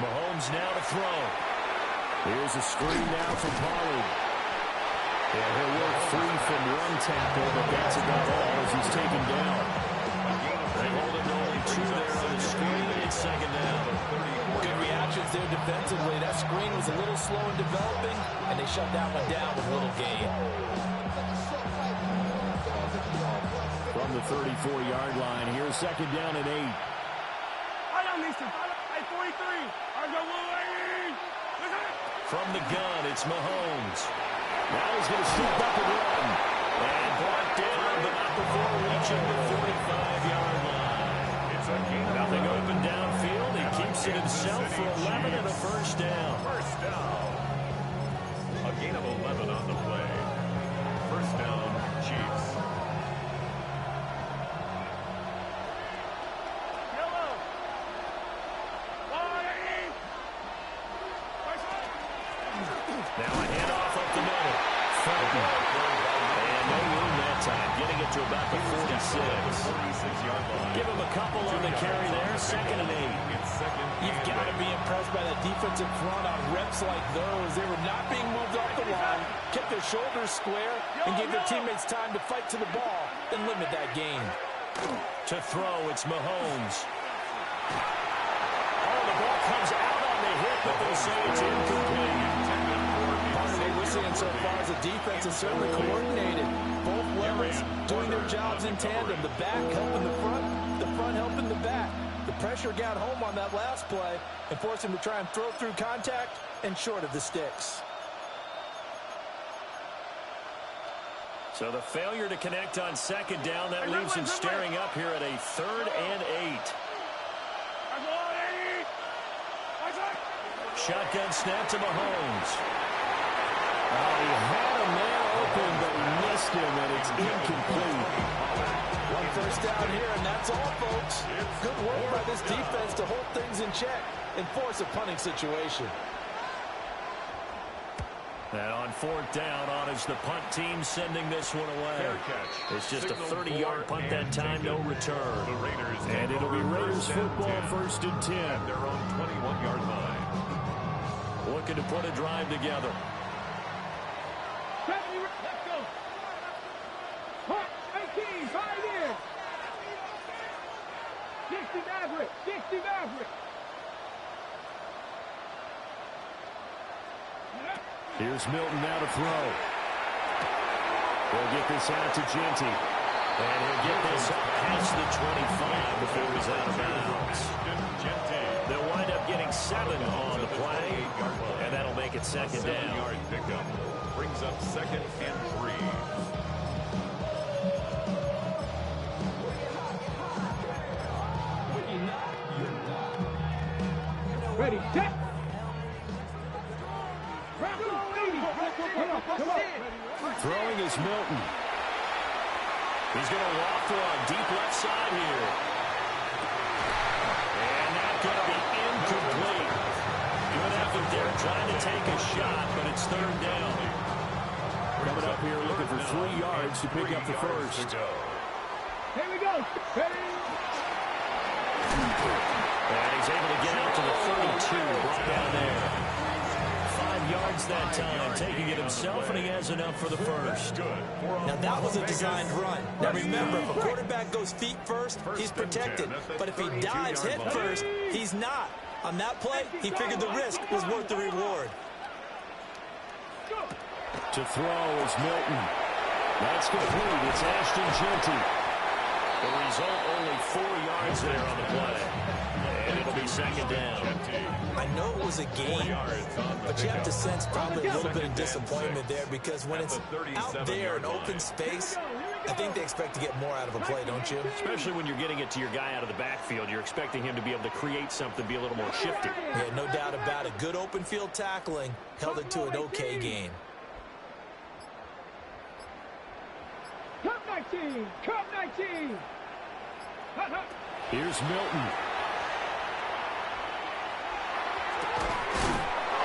Mahomes now to throw. Here's a screen now from Pollard. Yeah, he'll work free from one tackle, but that's about all as he's taken down. They hold him to only 2 there on the screen. It's second down. Good reactions there defensively. That screen was a little slow in developing, and they shut that one down with little gain. From the 34-yard line, here's second down and 8. From the gun, it's Mahomes. Now he's going to step up and run. And brought down, but not before reaching the 45-yard line. Nothing open downfield. He keeps it himself for 11 and a first down. First down. A gain of 11 on the play. First down, Chiefs. Now a handoff up the middle. Fulton. And no room that time. Getting it to about the 46. Give him a couple on the carry there. Second and 8. You've got to be impressed by that defensive front on reps like those. They were not being moved off the line, kept their shoulders square, and gave their teammates time to fight to the ball and limit that gain. To throw, it's Mahomes. Oh, the ball comes out on the hit, but they'll say it's incomplete. Part of what we're seeing so far is the defense is certainly coordinated. Both levels doing their jobs in tandem. The back helping the front helping the back. The pressure got home on that last play and forced him to try and throw through contact and short of the sticks. So the failure to connect on second down, that leaves him staring up here at a 3rd and 8. Shotgun snap to Mahomes. He had a man open, but he missed him, and it's incomplete. One first down here, and that's all, folks. Good work by this defense to hold things in check and force a punting situation. And on 4th down, on is the punt team sending this one away. It's just a 30-yard punt that time, no return. And it'll be Raiders football, 1st and 10. Their own 21-yard line. Looking to put a drive together. Let's go. Punt, 18, right in. 60 Maverick, 60 Maverick. Here's Milton now to throw. He'll get this out to Genty. And he'll get this up past the 25 before he's out of bounds. They'll wind up getting 7 on the play, and that'll make it second down. 7-yard pickup brings up 2nd and 3. Ready, set. Throwing is Milton. He's going to walk one deep left side here. And that's going to be incomplete. Good effort there trying to take a shot, but it's 3rd down. Coming up here looking for 3 yards to pick up the first. Here we go. Ready. And he's able to get out to the 32, brought down there. 5 yards that time, taking it himself, and he has enough for the first. Now, that was a designed run. Now, remember, if a quarterback goes feet first, he's protected. But if he dives head first, he's not. On that play, he figured the risk was worth the reward. To throw is Milton. That's complete. It's Ashton Genty. The result, only 4 yards there on the play. And it'll be second down. I know it was a game, but you have to sense probably a little bit of disappointment there because when it's out there in open space, I think they expect to get more out of a play, don't you? Especially when you're getting it to your guy out of the backfield. You're expecting him to be able to create something, be a little more shifty. Yeah, no doubt about it. Good open field tackling held it to an okay game. Cup 19, Cup 19. Here's Milton.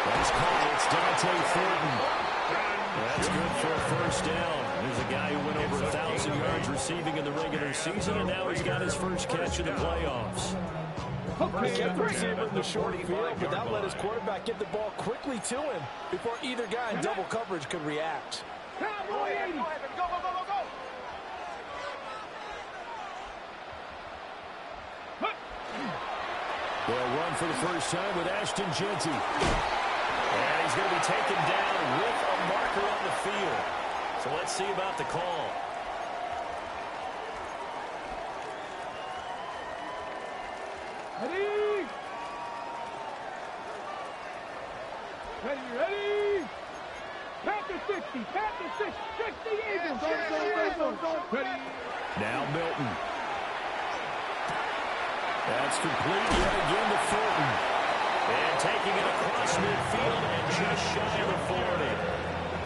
That's called. It's Dante Thornton. That's good for a first down. There's a guy who went over 1,000 yards receiving in the regular season, and now he's got his first catch in the playoffs. He kept the receiver in the short field, but that let his quarterback get the ball quickly to him before either guy in double coverage could react. Cowboy 80. Go, go, go, go, go. They'll run for the first time with Ashton Jeanty. And he's going to be taken down with a marker on the field. So let's see about the call. Ready? Ready, ready? Tap to 60, tap to 60, 60 Eagles. Ready? Now Milton. That's complete yet again to Fulton. And taking it across midfield and just shy of the 40.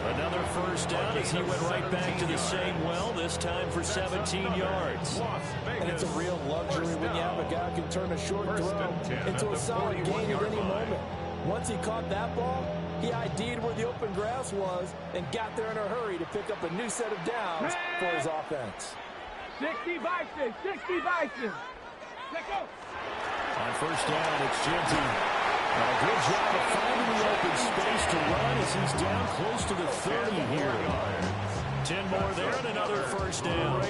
Another first down as he went right back to the same well, this time for 17 yards. And it's a real luxury when you have a guy who can turn a short throw into a solid gain at any moment. Once he caught that ball, he ID'd where the open grass was and got there in a hurry to pick up a new set of downs for his offense. 60 Bison, 60 Bison. Let's go. On first down, it's Jeanty. A good job of finding the open space to run as he's down close to the 30 here. 10 more there and another first down.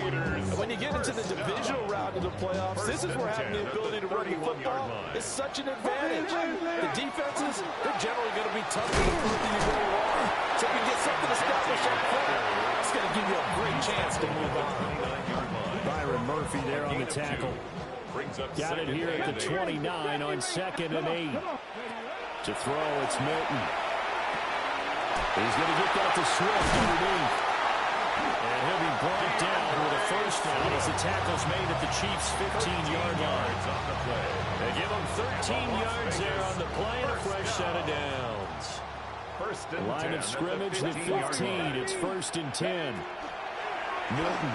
When you get into the divisional round of the playoffs, this is where having the ability to run the football is such an advantage. The defenses, they're generally going to be tougher the further you go along. So if you get something established up front, it's going to give you a great chance to move on. Byron Murphy there on the tackle. Got it here at the 29 on 2nd and 8. To throw, it's Milton. He's going to get that to Swift underneath. And he'll be brought down with a first down as the tackle's made at the Chiefs' 15-yard line. They give him 13 yards there on the play and a fresh set of downs. Line of scrimmage, the 15. It's 1st and 10. Milton.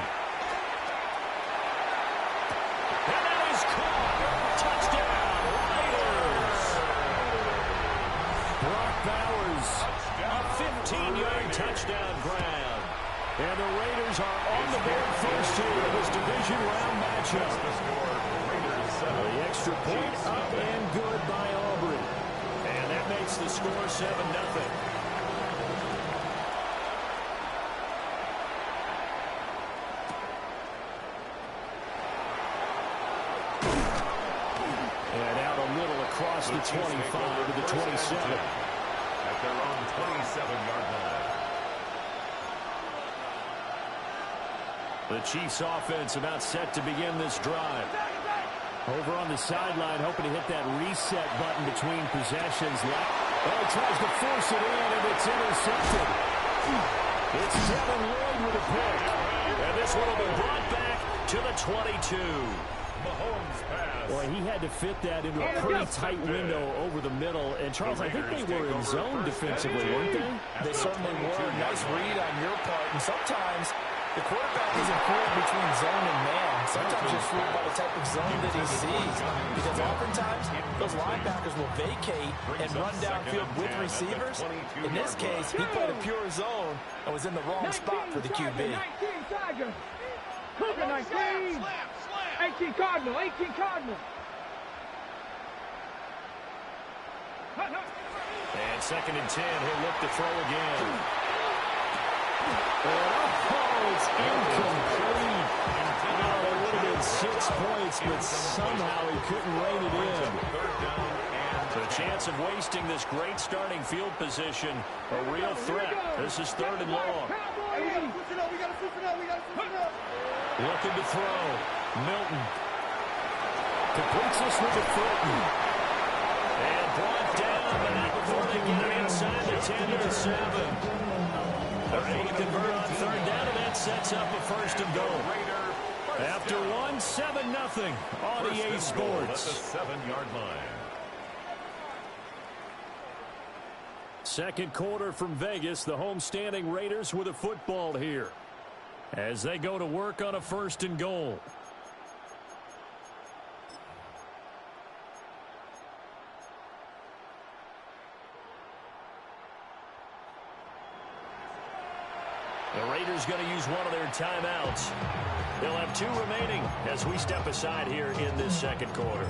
A 15-yard touchdown grab. And the Raiders are on the board first here in this division round matchup. The extra point up and good by Aubrey. And that makes the score 7-0. And out a little across the 25 to the 27. At their own 27-yard line. The Chiefs offense about set to begin this drive. Over on the sideline, hoping to hit that reset button between possessions. Oh, he tries to force it in, and it's intercepted. It's Devin Lloyd with a pick. And this one will be brought back to the 22. Mahomes pass. Boy, he had to fit that into a pretty tight window over the middle. And, Charles, I think they were in zone defensively, weren't they? They certainly were. Nice read on your part. And sometimes the quarterback isn't fooled between zone and man. Sometimes you're fooled by the type of zone that he sees. Because oftentimes, those linebackers will vacate and run downfield with receivers. In this case, he played a pure zone and was in the wrong spot for the QB. 19 Tiger. Cougar 19. 18 Cardinal, 18 Cardinal. And 2nd and 10, he'll look to throw again. Oh, it's incomplete. Oh, it would have been 6 points, but somehow he couldn't rein it in. So a chance of wasting this great starting field position, a real threat. This is 3rd and long. Looking to throw. Milton completes this with a Fulton. And brought down, but not before they get it inside the 10 to the 7. They're able to convert on 3rd down, and that sets up a 1st and goal. After one, 7-0 on EA Sports. 7-yard line. Second quarter from Vegas, the homestanding Raiders with a football here as they go to work on a 1st and goal. The Raiders going to use one of their timeouts. They'll have 2 remaining as we step aside here in this second quarter.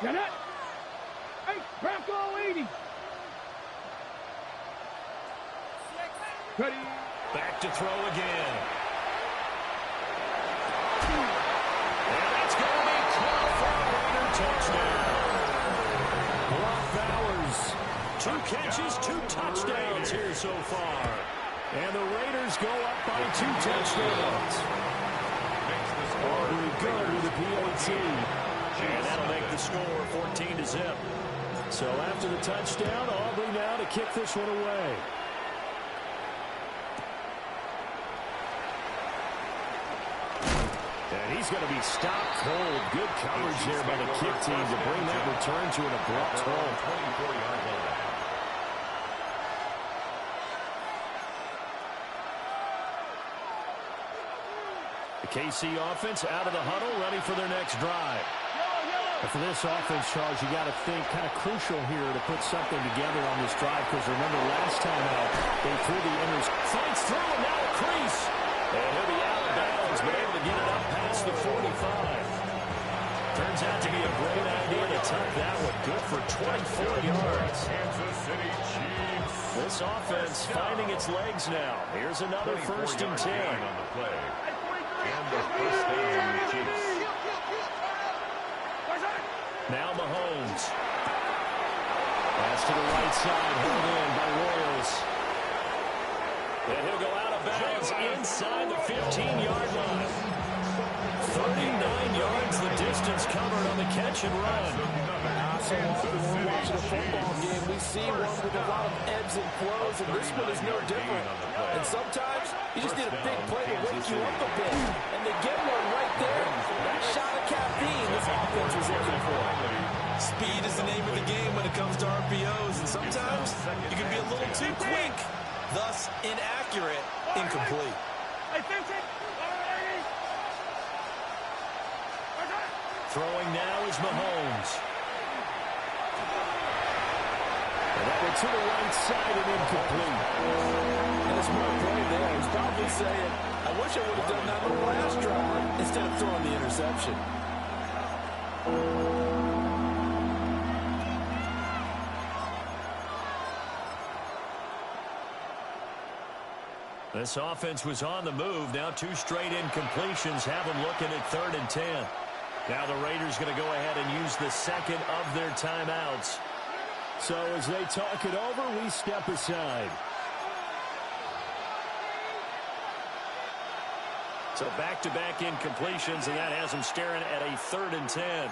Get it. Hey, Bronco 80. Ready. Back to throw again. And that's going to be caught for a Raider touchdown. Brock Bowers, 2 catches, 2 touchdowns here so far. And the Raiders go up by 2 touchdowns. Aubrey good with the PAT. And that'll make the score 14-0. So after the touchdown, Aubrey now to kick this one away. And he's going to be stopped cold. Good coverage there by the kick team to bring that return to an abrupt halt. 24-yard line. The KC offense out of the huddle, ready for their next drive. And for this offense, Charles, you got to think kind of crucial here to put something together on this drive, because remember last time out, they threw the inners. Fights through and now a crease. And he'll be out of bounds, but able to get it up past the 45. Turns out to be a great idea to tuck that one. Good for 24 yards. Kansas City Chiefs. This offense finding its legs now. Here's another 1st and 10. On the play. And the first down, Chiefs. Now Mahomes. Pass to the right side, held in by Royals. And he'll go out of bounds inside the 15-yard line. 39 yards the distance covered on the catch and run. So often when we're watching a football game, we see one with a lot of ebbs and flows, and this one is no different. And sometimes you just need a big play to wake you up a bit. And they get one right there. That shot of caffeine this offense was looking for. Speed is the name of the game when it comes to RPOs, and sometimes you can be a little too quick, thus inaccurate, incomplete. Throwing now is Mahomes. And that one to the right side and incomplete. And a smart play there. He's probably saying, I wish I would have done that on the last drive instead of throwing the interception. This offense was on the move. Now 2 straight incompletions have them looking at 3rd and 10. Now the Raiders going to go ahead and use the second of their timeouts. So as they talk it over, we step aside. So back-to-back incompletions, and that has them staring at a 3rd and 10.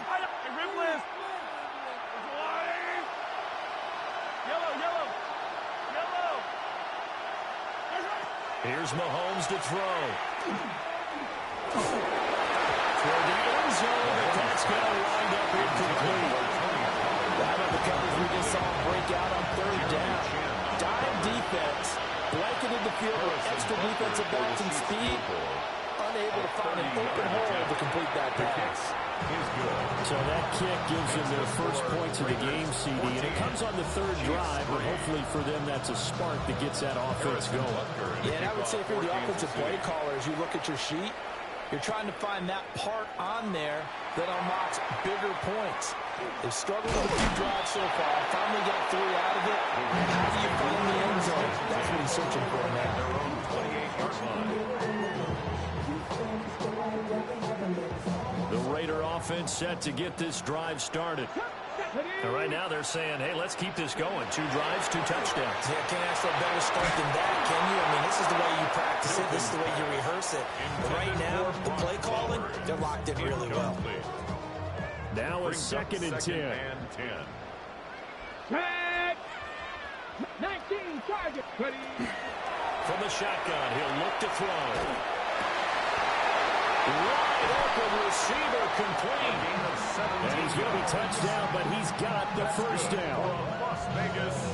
Here's Mahomes to throw. For the end zone, but that's going to wind up incomplete. How about the coverage we just saw break out on 3rd down? Dime defense, blanketed the field with extra defensive backs and speed, unable to find an open hole to complete that pass. So that kick gives them their first points of the game, CD, and it comes on the 3rd drive, but hopefully for them that's a spark that gets that offense going. Yeah, and I would say if you're the offensive play caller, as you look at your sheet, you're trying to find that part on there that unlocks bigger points. They've struggled with a few drives so far. Finally got 3 out of it. How do you find the end zone? That's what he's searching for now. 28-yard line. The Raider offense set to get this drive started. And right now they're saying, hey, let's keep this going. 2 drives, 2 touchdowns. Yeah, can't ask for a better start than that, can you? I mean, this is the way you practice it. This is the way you rehearse it. But right now, the play calling, they're locked in really well. Now a 2nd and 10. Tag. 19 target. Ready. From the shotgun, he'll look to throw. Wide open receiver complete. And he's going to be touched down, but he's got the first down.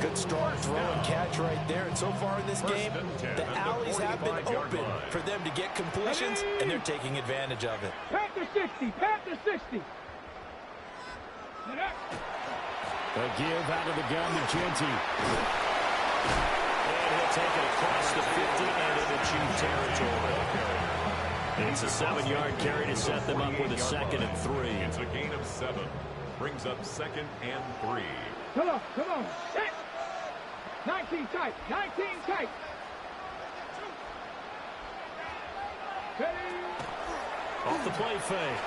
Good strong throw and catch right there. And so far in this game, the alleys have been open for them to get completions, and they're taking advantage of it. Panther 60. Panther 60. A give out of the gun to Genty. And he'll take it across the 50 and into Chief territory. It's a 7-yard carry to set them up with a 2nd and 3. It's a gain of 7. Brings up 2nd and 3. Come on, come on. Set. 19 tight, 19 tight. Ready. Off the play fake.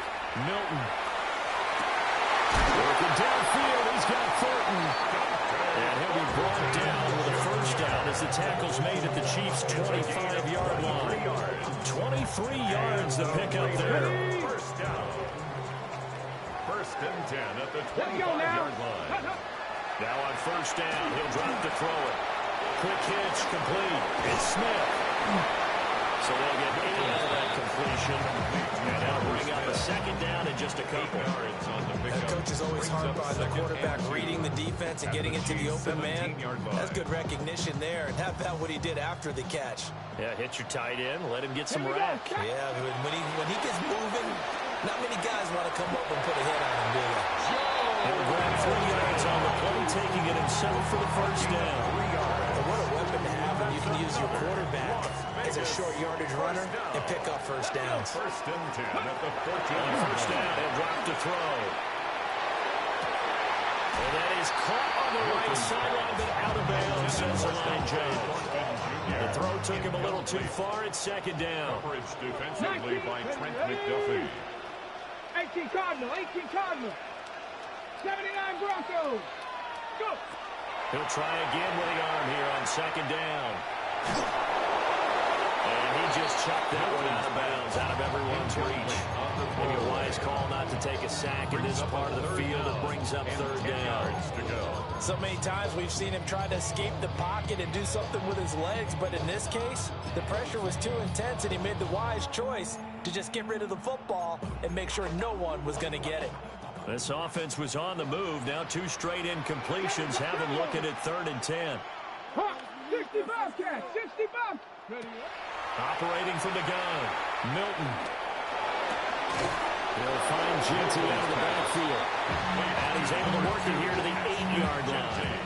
Milton. Working downfield. He's got Thornton. And he'll be brought down with a first down as the tackle's made at the Chiefs' 25-yard line. 23 yards to pick up there. First down. 1st and 10 at the 25-yard line. Now on first down, he'll drop to throw it. Quick hitch, complete. It's Smith. So they'll get 8 out of that completion. And that'll bring up a 2nd down in just a couple. That coach is always hard on the quarterback reading the defense and getting it to the open man. That's good recognition there. And how about what he did after the catch? Yeah, hit your tight end, let him get some rack. Yeah, when he gets moving, not many guys want to come up and put a hit on him, do they? He'll grab 3 yards on the play, taking it himself for the first down. And what a weapon to have when you can use your quarterback as a short yardage runner and pick up first downs. 1st and 10 at the 14. First down, he'll drop to throw. And that is caught on the right sideline, but out of bounds, says the line judge. The throw took him a little too far. It's 2nd down. Coverage defensively by Trent McDuffie. 18 Cardinal, 18 Cardinal. 79 Broncos. Go. He'll try again with the arm here on 2nd down. And he just chopped that one out of bounds, out of everyone's reach. Maybe a wise call not to take a sack in this part of the field. It brings up 3rd down. So many times we've seen him try to escape the pocket and do something with his legs, but in this case, the pressure was too intense and he made the wise choice to just get rid of the football and make sure no one was going to get it. This offense was on the move. Now 2 straight incompletions. Have him looking at 3rd and 10. 60 Bobcats, 60 Bob. Operating from the gun, Milton. He'll find Genty out of the backfield. And he's able to work it here to the 8-yard line.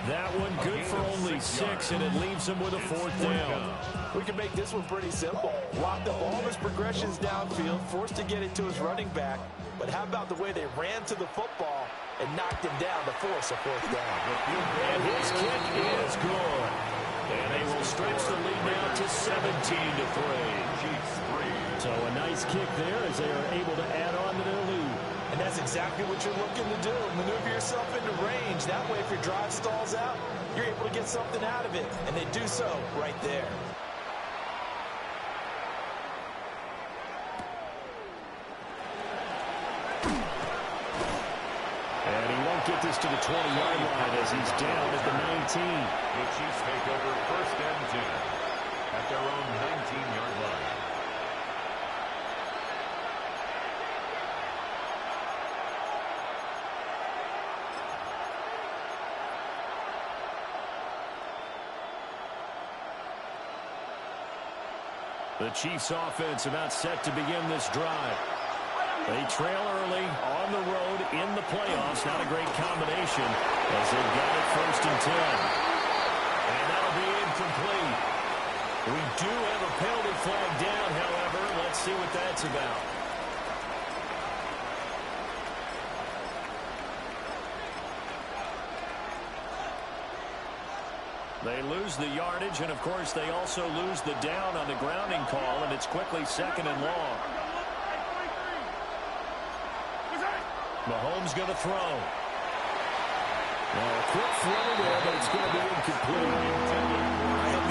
That one good for only 6, and it leaves him with a 4th down. We can make this one pretty simple. Locked up all his progressions downfield, forced to get it to his running back. But how about the way they ran to the football and knocked him down to force a 4th down? And his kick is good. And they will stretch the lead now to 17-3. So a nice kick there as they are able to add on to their lead. And that's exactly what you're looking to do. Maneuver yourself into range. That way, if your drive stalls out, you're able to get something out of it. And they do so right there. And he won't get this to the 20-yard line as he's down at the 19. The Chiefs take over 1st and 10 at their own 19-yard line. The Chiefs offense about set to begin this drive. They trail early on the road in the playoffs. Not a great combination as they've got it 1st and 10. And that'll be incomplete. We do have a penalty flag down, however. Let's see what that's about. They lose the yardage, and, of course, they also lose the down on the grounding call, and it's quickly 2nd and long. Mahomes going to throw. Well, a quick throw there, but it's going to be incomplete.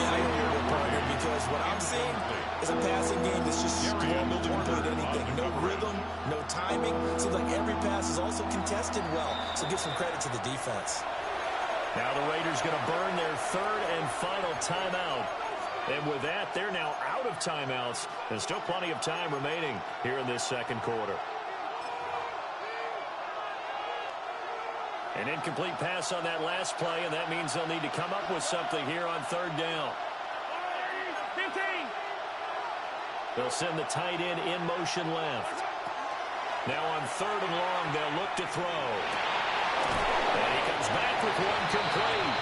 I hear you, partner, because what I'm seeing is a passing game that's just struggled to complete anything. No rhythm, no timing. Seems like every pass is also contested well, so give some credit to the defense. Now the Raiders going to burn their 3rd and final timeout. And with that, they're now out of timeouts. There's still plenty of time remaining here in this 2nd quarter. An incomplete pass on that last play, and that means they'll need to come up with something here on 3rd down. 15. They'll send the tight end in motion left. Now on 3rd and long, they'll look to throw. And he comes back with one complete.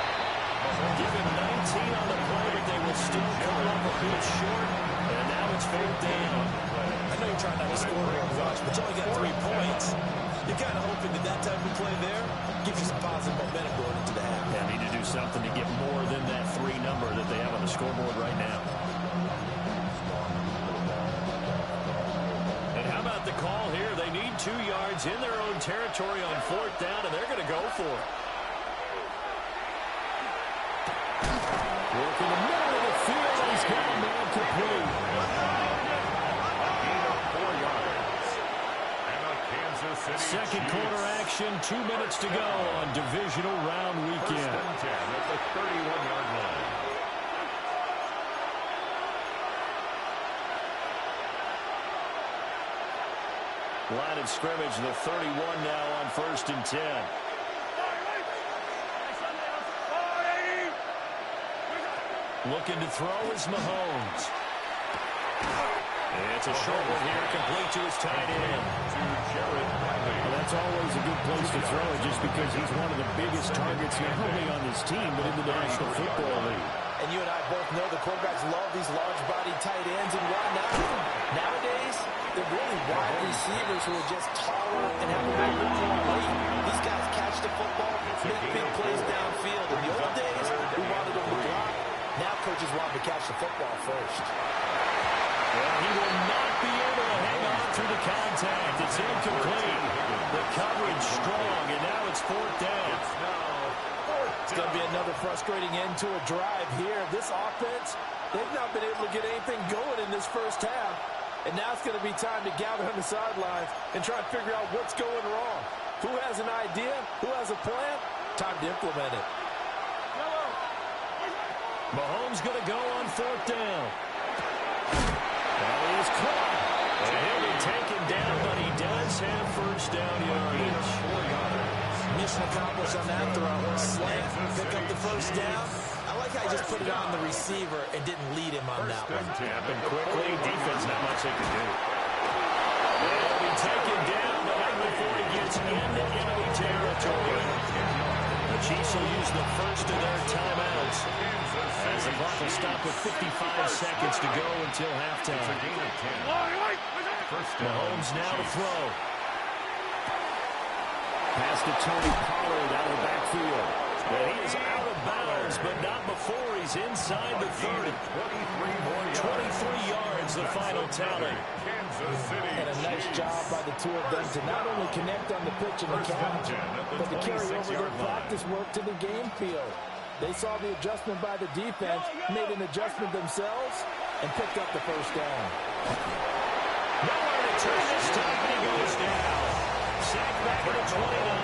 Give him 19 on the play, but they will still come up a bit short. And now it's 4th down. I know you're trying not to score real much, but you only got 3 points. You You're kind of hoping that type of play there gives you some positive momentum going into the half. They need to do something to get more than that 3 number that they have on the scoreboard right now. And how about the call here? They need 2 yards in their own territory on 4th down, and they're going to go for it. Work in the middle of the field. He's got a man complete. Second quarter action, 2 minutes to go on Divisional round weekend. 1st and 10 at the 31-yard line. Line of scrimmage, the 31 now on 1st and 10. Looking to throw is Mahomes. It's a short one here, complete to his tight end. Well, that's always a good place to throw it just because he's one of the biggest targets not only on his team but in the National Football League. And you and I both know the quarterbacks love these large-bodied tight ends, and why not? Nowadays, they're really wide receivers who are just taller and have a bigger weight. These guys catch the football, make big plays downfield. In the old days, we wanted them to block. Now coaches want to catch the football first. Well, he will not be able to hang on through the contact. It's incomplete. The coverage strong, and now it's 4th down. It's going to be another frustrating end to a drive here. This offense, they've not been able to get anything going in this first half. And now it's going to be time to gather on the sidelines and try and figure out what's going wrong. Who has an idea? Who has a plan? Time to implement it. Mahomes going to go on 4th down. Well, he is caught. And he'll be taken down, but he does have 1st down yardage. Mission accomplished on that throw. Slant, pick up the 1st down. I like how he just put it on the receiver and didn't lead him on that one. Happened quickly. Defense, not much they can do. He'll be taken down, but right before he gets into enemy territory. The Chiefs will use the first of their timeouts as the clock will stop with 55 seconds to go until halftime. Mahomes now to throw. Pass to Tony Pollard out of the backfield. And he is out of bounds, but not before he's inside the 30. 23 yards, the final tally. And a nice job by the 2 of them to not only connect on the pitch and the count, but to carry over their practice work to the game field. They saw the adjustment by the defense, made an adjustment themselves, and picked up the 1st down. Nowhere to turn this time, he goes down. Sacked back at the 29.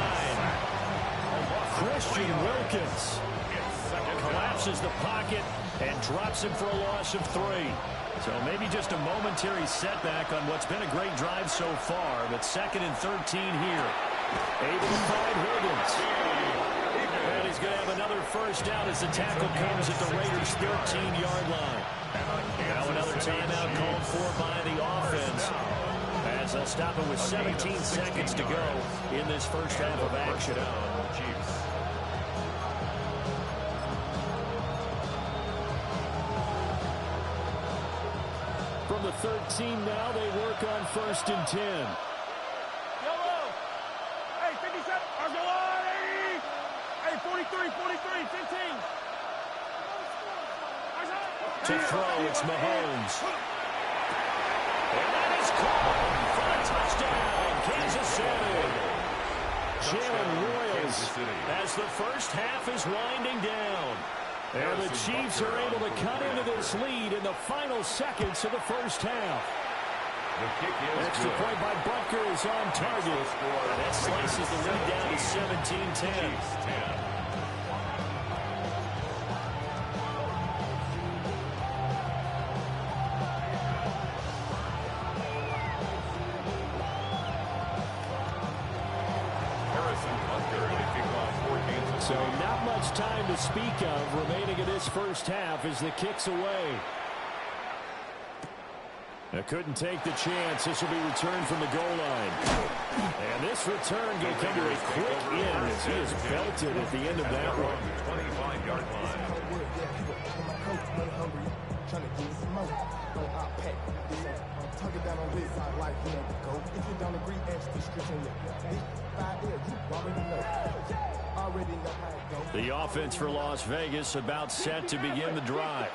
Christian Wilkins collapses the pocket and drops him for a loss of 3. So maybe just a momentary setback on what's been a great drive so far, but 2nd and 13 here. Able to find Higgins. And he's going to have another 1st down as the tackle comes at the Raiders' 13-yard line. Now another timeout called for by the offense, as they'll stop it with 17 seconds to go in this first half of action. From the 13 now, they work on 1st and 10. Yellow. Hey, 57. Argola, 80. Hey, 43, 15. To throw, it's Mahomes. And that is caught for a touchdown, Kansas City. Jalen Royals as the first half is winding down. And the Chiefs are able to cut into this lead in the final seconds of the first half. Extra point by Butker is on target. And that slices the lead down to 17-10. So not much time to speak of remaining in this first half as the kick's away. Couldn't take the chance. This will be returned from the goal line. And this return going to come to a quick end as he is belted at the end of that one. 25-yard line. like he ain't the GOAT. If you don't agree, ask the streets on your big 5 years. You already know. Already know how it goes. The offense for Las Vegas about set to begin the drive.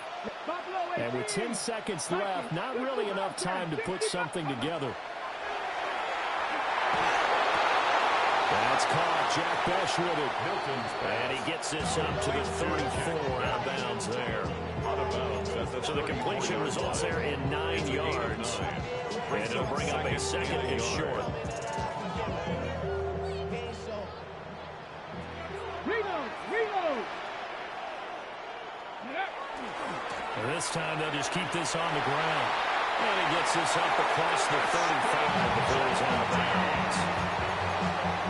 And with 10 seconds left, not really enough time to put something together. That's caught. Jack Besh with it. And he gets this up to the 34 out of bounds there. So the completion results there in 9 yards. And it'll bring up a second and short. And this time they'll just keep this on the ground. And he gets this up across the 35 before he's out of bounds.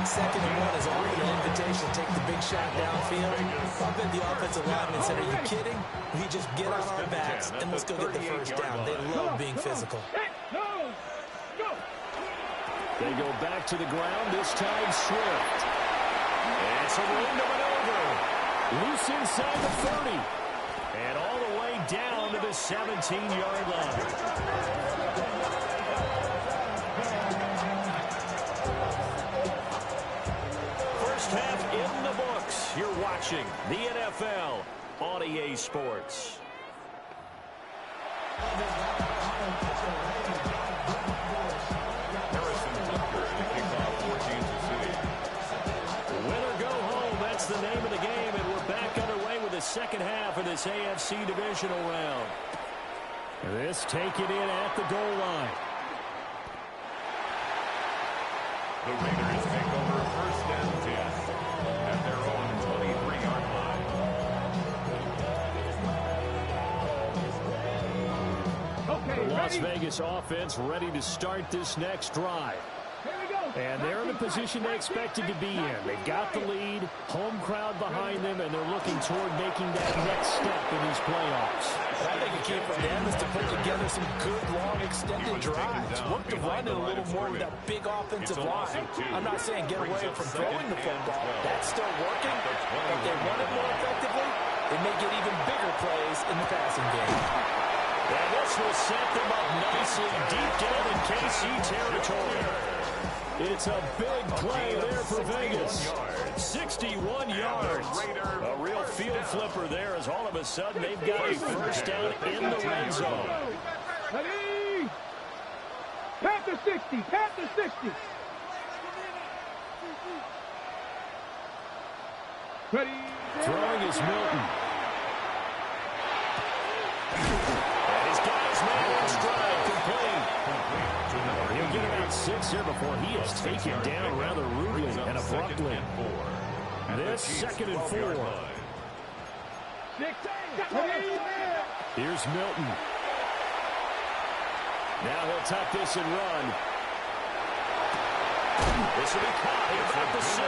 2nd and 1 is offered an invitation to take the big shot downfield. I bet the offensive lineman said, "Are you kidding? We just get on our backs and let's go get the first down." They love being physical. They go back to the ground, this time Swift. It's a window maneuver. Loose inside the 30. And all the way down to the 17-yard line. First half in the books. You're watching the NFL on EA Sports. Win or go home, that's the name of the game, and we're back underway with the second half of this AFC Divisional round. This taken in at the goal line. The Raiders take over 1st and 10 at their own 23-yard line. The Las Vegas offense ready to start this next drive. And they're in the position they expected to be in. They've got the lead, home crowd behind them, and they're looking toward making that next step in these playoffs. I think the key for them is to put together some good, long, extended drives. Work to run it a little more with that big offensive line. I'm not saying get away from throwing the football. That's still working. But they run it more effectively, they may get even bigger plays in the passing game. And this will set them up nicely deep down in KC territory. It's a big play there for Vegas. 61 yards. A real field flipper there as all of a sudden they've got a first down in the red zone. Ready? Pat the 60. Pat the 60. Ready? Throwing is Milton. And he's got his man in stride, complete. He'll get about 6 here before he is taken down rather rudely and abruptly. This 2nd and 4. Here's Milton. Now he'll tuck this and run. This will be caught at about the 6.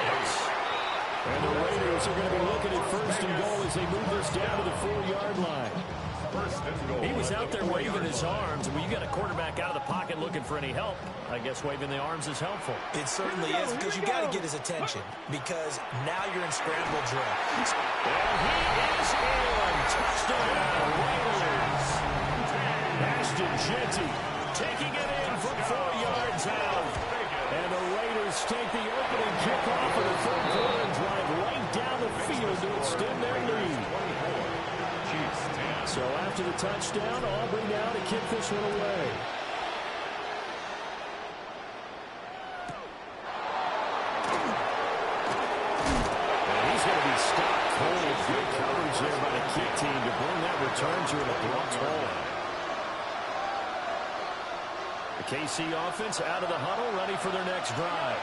And the Raiders are going to be looking at 1st and goal as they move this down to the 4-yard line. He was out there waving his arms, and when you got a quarterback out of the pocket looking for any help, I guess waving the arms is helpful. It certainly is, because you got to get his attention, because now you're in scramble drill. And he is in. Touchdown, Raiders. Ashton Jeanty taking it in from 4 yards out. And the Raiders take the opening kickoff of the 3rd quarter and drive right down the field to extend their lead. So after the touchdown, Aubrey now to kick this one away. And he's going to be stopped cold. Good coverage there by the kick team to bring that return to an abrupt halt. The KC offense out of the huddle, ready for their next drive.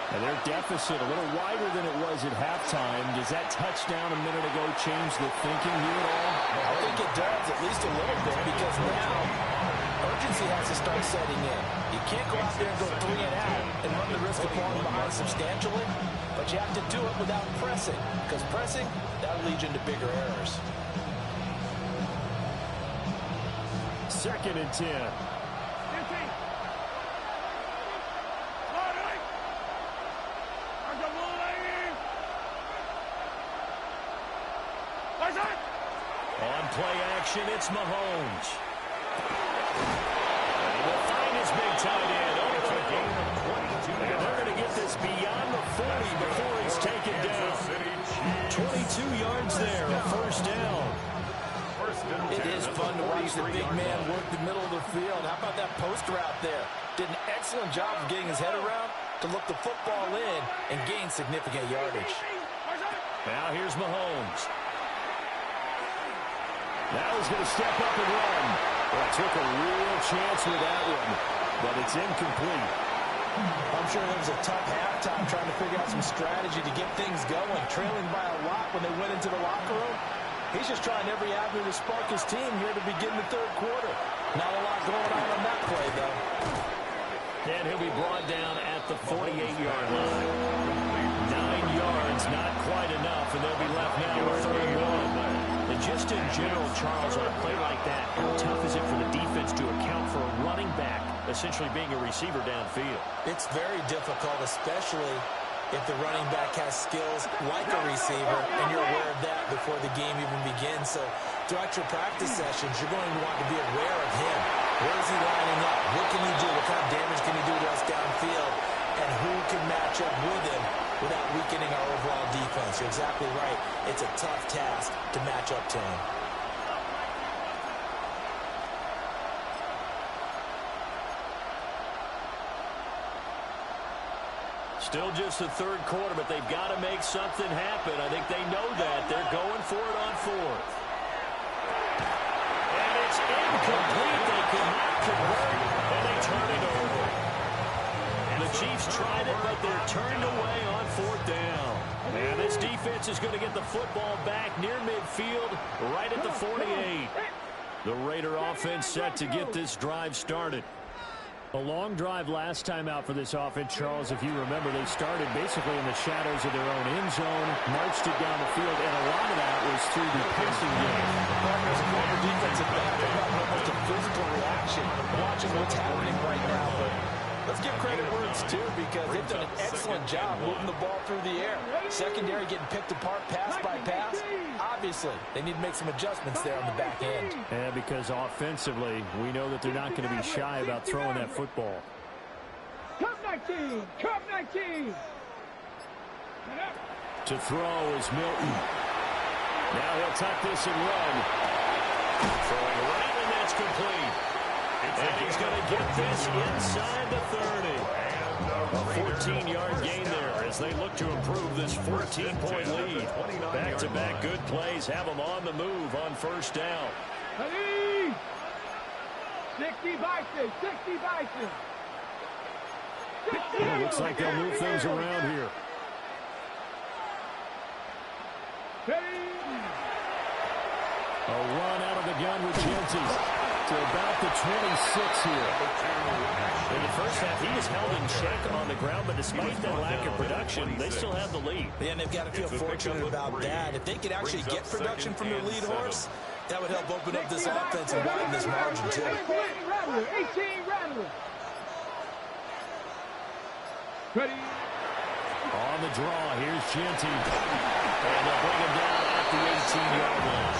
And their deficit a little wider than it was at halftime. Does that touchdown a minute ago change the thinking here at all? I think it does, at least a little bit, because now urgency has to start setting in. You can't go out there and go 3 and out and run the risk of falling behind substantially, but you have to do it without pressing, because pressing, that'll lead you into bigger errors. 2nd and 10. On play action, it's Mahomes. And he will find his big time 20 before he's taken down. 22 yards there, a first down. It is fun to watch the big man work the middle of the field. How about that post route there? Did an excellent job of getting his head around to look the football in and gain significant yardage. Now here's Mahomes. Now he's going to step up and run. Well, took a real chance with that one, but it's incomplete. I'm sure there was a tough halftime trying to figure out some strategy to get things going, trailing by a lot when they went into the locker room. He's just trying every avenue to spark his team here to begin the third quarter. Not a lot going on that play, though. And he'll be brought down at the 48-yard line. 9 yards, not quite enough, and they'll be left now with 31. And just in general, Charles, on a play like that, how tough is it for the defense to account for a running back essentially being a receiver downfield? It's very difficult, especially if the running back has skills like a receiver, and you're aware of that before the game even begins. So throughout your practice sessions, you're going to want to be aware of him. Where is he lining up? What can he do? What kind of damage can he do to us downfield? And who can match up with him without weakening our overall defense? You're exactly right. It's a tough task to match up to him. Still just the third quarter, but they've got to make something happen. I think they know that. They're going for it on fourth. And it's incomplete. They could not convert, and they turn it over. And the Chiefs tried it, but they're turned away on fourth down. And this defense is going to get the football back near midfield, right at the 48. The Raider offense set to get this drive started. A long drive last time out for this offense, Charles. If you remember, they started basically in the shadows of their own end zone, marched it down the field, and a lot of that was through the passing game. As a former defensive back, they got almost a physical reaction watching what's happening right now. But let's give credit where it's due, because they've done an excellent job moving the ball through the air. Secondary getting picked apart pass by pass. Obviously, they need to make some adjustments there on the back end. And because offensively, we know that they're not going to be shy about throwing that football. Cup 19! Cup 19! To throw is Milton. Now he'll tuck this and run. Throwing right, and that's complete. And he's going to get this inside the 30. A 14-yard gain there as they look to improve this 14-point lead. Back-to-back good plays have them on the move on first down. 60 Bison! 60 Bison! It looks like they'll move things around here. A run out of the gun with Genty to about the 26 here. In the first half, he was held in check on the ground, but despite that lack of production, they still have the lead. Yeah, and they've got to feel fortunate about that. If they could actually get production from their lead horse, that would help open up this offense and widen this margin, too. 18 Rattler! Ready? On the draw, here's Genty. And they'll bring him down at the 18-yard line.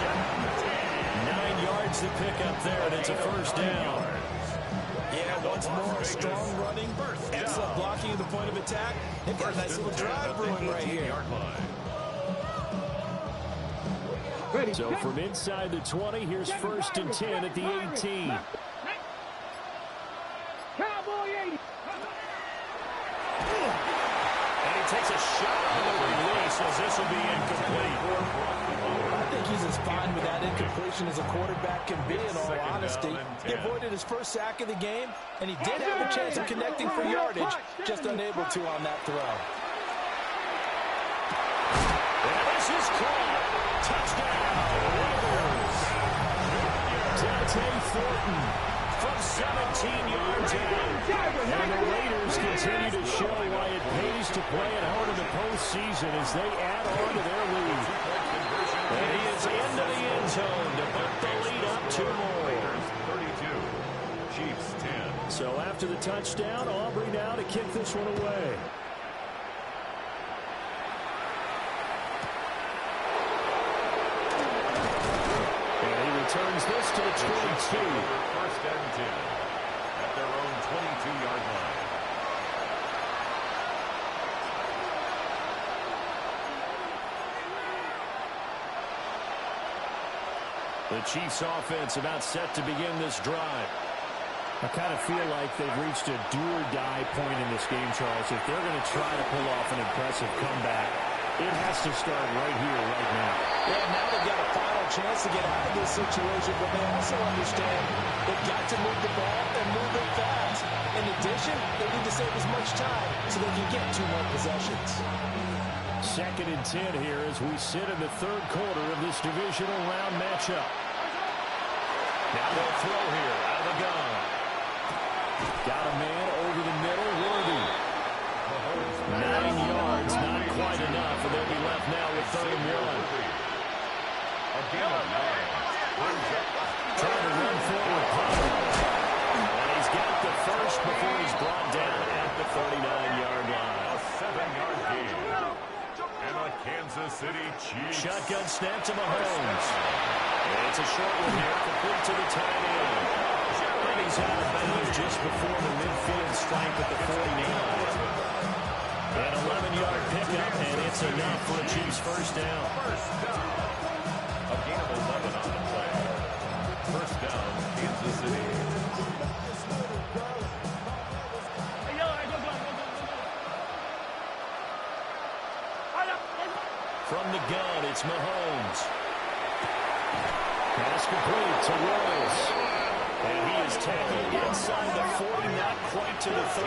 9 yards to pick up there, and it's a first down. Yeah, once more, strong running, excellent blocking at the point of attack. They've got a nice little drive brewing right here. So from inside the 20, here's first and 10 at the 18. Cowboy 80! And he takes a shot on the release as this will be incomplete. I think he's as fine with that incompletion as a quarterback can be, in all honesty. He avoided his first sack of the game, and he did have a chance of connecting for yardage, just unable to on that throw. And this is caught. Touchdown, Raiders. Dante Thornton from 17 yards out. And the Raiders continue to show why it pays to play at home in the postseason as they add on to their lead. And he is into the end zone to put the lead up 2 more. 32, Chiefs 10. So after the touchdown, Aubrey now to kick this one away. And he returns this to the 22. First and 10 at their own 22-yard line. The Chiefs offense about set to begin this drive. I kind of feel like they've reached a do-or-die point in this game, Charles. If they're going to try to pull off an impressive comeback, it has to start right here, right now. Yeah, now they've got a final chance to get out of this situation, but they also understand they've got to move the ball and move it fast. In addition, they need to save as much time so they can get 2 more possessions. 2nd and 10 here as we sit in the 3rd quarter of this divisional round matchup. Now they'll throw here out of the gun. Got a man over the middle, Worthy. 9 yards, not quite enough, and they'll be left now with 3rd and 1. Trying to run forward, Pollard. And he's got the first before he's brought down at the 39-yard line. A 7-yard gain. And the Kansas City Chiefs. Shotgun snap to Mahomes. And it's a short one here, complete to the tight end. And he's out of bounds just before the midfield stripe at the 49. An 11-yard pickup, and it's enough for a Chiefs first down. A gain of 11 on the play. First down, Kansas City. From the gun, it's Mahomes. Pass complete to Royals. And he is tackled inside the 40, not quite to the 35.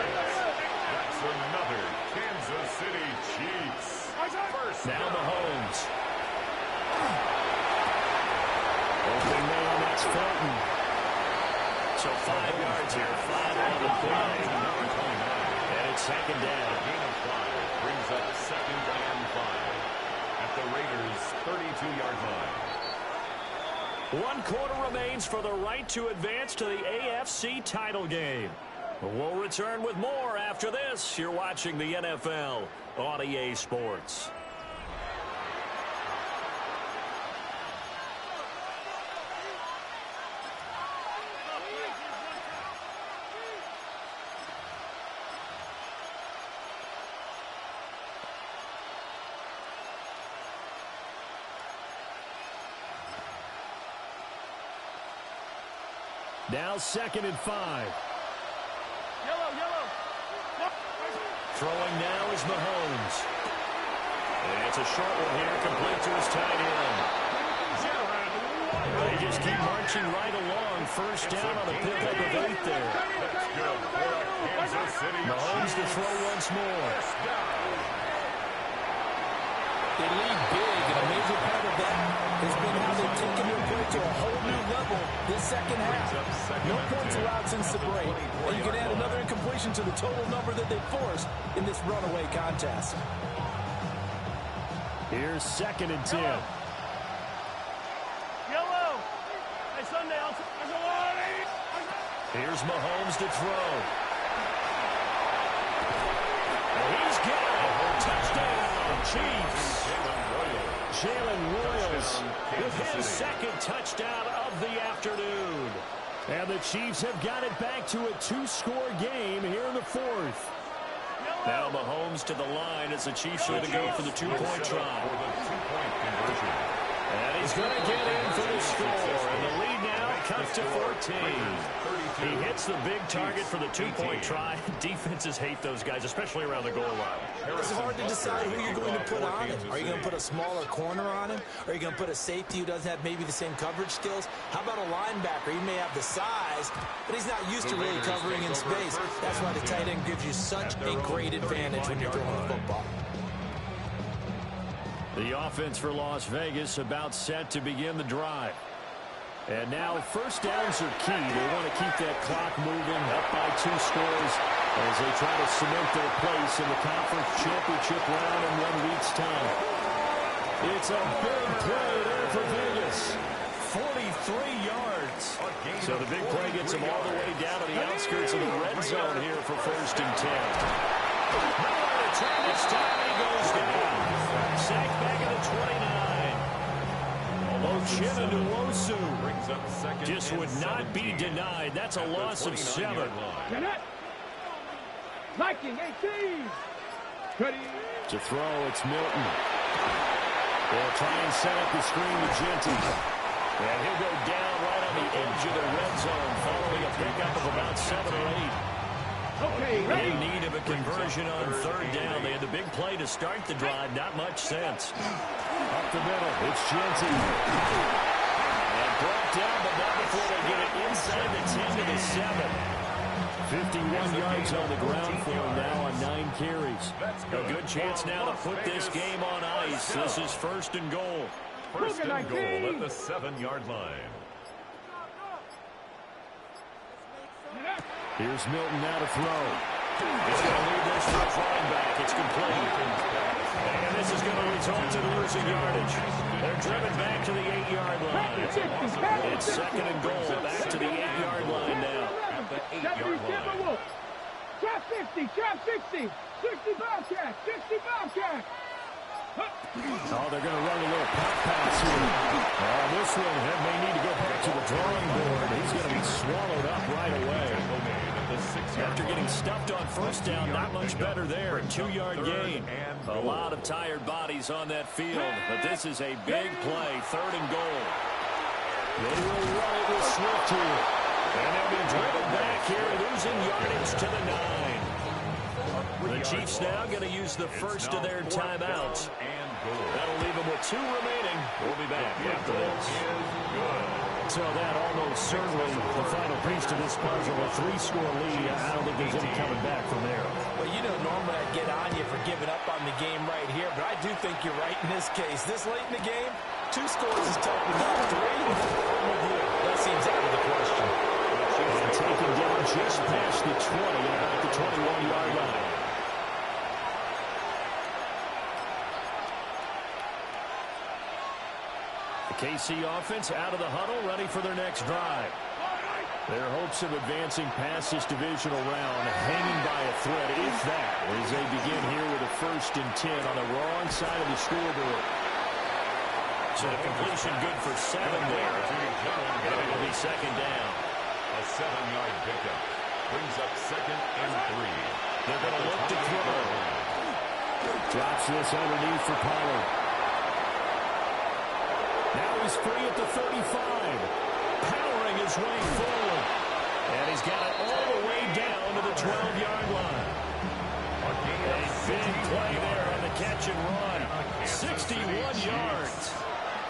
That's another Kansas City Chiefs. First Now down. Mahomes. Opening man, that's Felton. So 5 yards here, 5 on the play. And it's 2nd down. Gain of 5 brings up 2nd and 5 at the Raiders' 32-yard line. 1 quarter remains for the right to advance to the AFC title game. We'll return with more after this. You're watching the NFL on EA Sports. Now 2nd and 5. Throwing now is Mahomes. And it's a short one here, complete to his tight end. They just keep marching right along. First down on a pickup of 8 there. That's good for a Kansas City Mahomes to throw once more. They lead big, and a major part of that has been how they've taken their play to a whole new level this 2nd half. No points allowed since the break, and you can add another incompletion to the total number that they forced in this runaway contest. Here's 2nd and 10. Here's Mahomes to throw. And he's got it. Touchdown, Chiefs. Jalen Royals with his 2nd touchdown of the afternoon. And the Chiefs have got it back to a 2-score game here in the 4th. Now Mahomes to the line as the Chiefs are going to go for the 2-point try. And he's going to get in for the score. And the lead now cuts to 14. He hits the big target for the 2-point try. Defenses hate those guys, especially around the goal line. It's hard to decide who you're going to put on him. Are you going to put a smaller corner on him? Or are you going to put a safety who doesn't have maybe the same coverage skills? How about a linebacker? He may have the size, but he's not used to really covering in space. That's why the tight end gives you such a great advantage when you're throwing the football. The offense for Las Vegas about set to begin the drive. And now first downs are key. They want to keep that clock moving, up by 2 scores as they try to cement their place in the conference championship round in 1 week's time. It's a big play there for Vegas. 43 yards. So the big play gets them all the way down to the outskirts of the red zone here for 1st and 10. Nowhere to turn this time, he goes down. Sacked back at the 29. Chinadu brings up 2nd just would not be denied. That's a loss of 7. Viking 18. Ready. To throw, it's Milton. They'll try and set up the screen with Genty. And he'll go down right on the edge of the red zone following a pickup of about 7 or 8. Okay, ready. In need of a conversion on third down. They had the big play to start the drive. Not much sense. Up the middle, it's Genty. And brought down, but not before they get it inside the 10 to the 7. 51 yards on the ground for him now on 9 carries. A good chance now to put this game on ice. This is first and goal. First and goal at the 7-yard line. Here's Milton now to throw. He's going to leave this for a running back. It's complete. And this is going to result in losing yardage. They're driven back to the 8-yard line. It's second and goal. Back to the 8-yard line now. At the 8-yard line. Trap 50, trap 60, 60 Bobcat, 60 Bobcat. Oh, they're going to run a little pop pass here. This one may need to go back to the drawing board. He's going to be swallowed up right away. After getting stuffed on first down, not much better there. A 2-yard gain. A lot of tired bodies on that field, but this is a big play. Third and goal. They will run it with Swift here. And they'll be driven back here, losing yardage to the 9. The Chiefs now going to use the first of their timeouts. That'll leave them with 2 remaining. We'll be back after this. So that almost certainly the final piece to this puzzle, a 3-score lead. I don't think there's any coming back from there. Well, you know, normally I'd get on you for giving up on the game right here, but I do think you're right in this case. This late in the game, 2 scores is tough enough. 3, that seems out of the question. And taken down just past the 20 and about the 21-yard line. The KC offense out of the huddle, ready for their next drive. Their hopes of advancing past this divisional round hanging by a thread, if that, as they begin here with a 1st and 10 on the wrong side of the scoreboard. So the completion good for 7 there. And it will be second down. A 7-yard pickup brings up 2nd and 3. They're going to look to throw. Drops this underneath for Pollard. Now he's free at the 35. Powering his way forward. And he's got it all the way down to the 12-yard line. A big play there on the catch and run. 61 yards.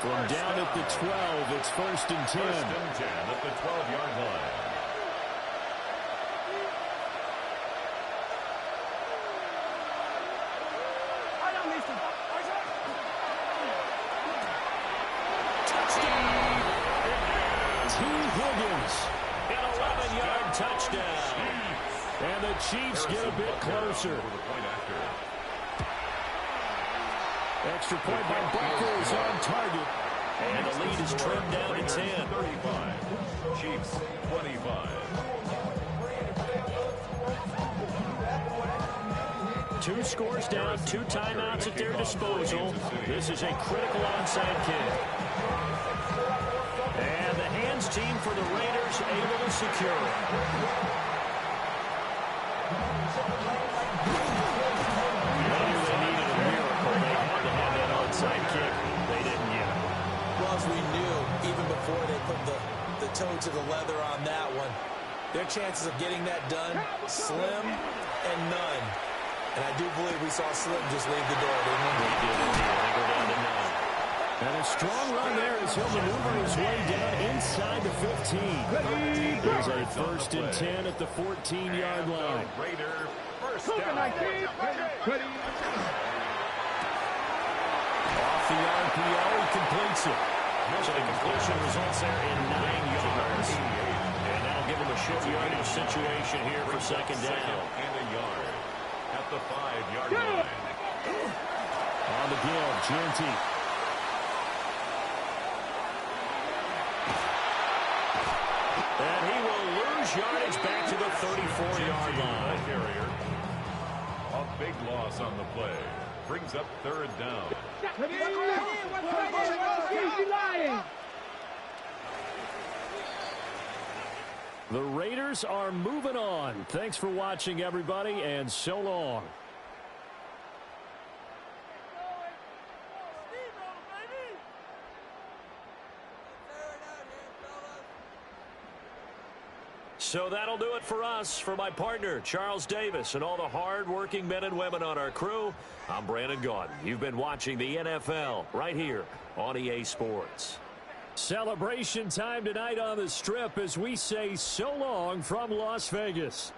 From down at the 12, it's 1st and 10. 1st and 10 at the 12-yard line. An 11-yard touchdown. And the Chiefs get a bit closer. Extra point by Butker is on target. And the lead is trimmed down to 10. 35. Chiefs 25. 2 scores down, 2 timeouts at their disposal. This is a critical onside kick. And the hands team for the Raiders able to secure it. They needed a miracle. They had to have that onside kick. They didn't yet. Well, as we knew, even before they put the toe to the leather on that one, their chances of getting that done, slim and none. And I do believe we saw Slim just leave the door, didn't we? They did indeed. They go down to 9. And a strong run there as he'll maneuver his way down inside the 15. There's a 1st and 10 at the 14-yard line. Raider first down. Off the RPO, he completes it. So the completion results there in 9 yards. And that'll give him a short yardage situation here for second down. And a yard at the 5-yard line. On the give, Genty. And he will lose yardage back to the 34-yard line. Carrier. A big loss on the play. Brings up 3rd down. The Raiders are moving on. Thanks for watching, everybody, and so long. So that'll do it for us. For my partner, Charles Davis, and all the hard-working men and women on our crew, I'm Brandon Gaudin. You've been watching the NFL right here on EA Sports. Celebration time tonight on the Strip as we say so long from Las Vegas.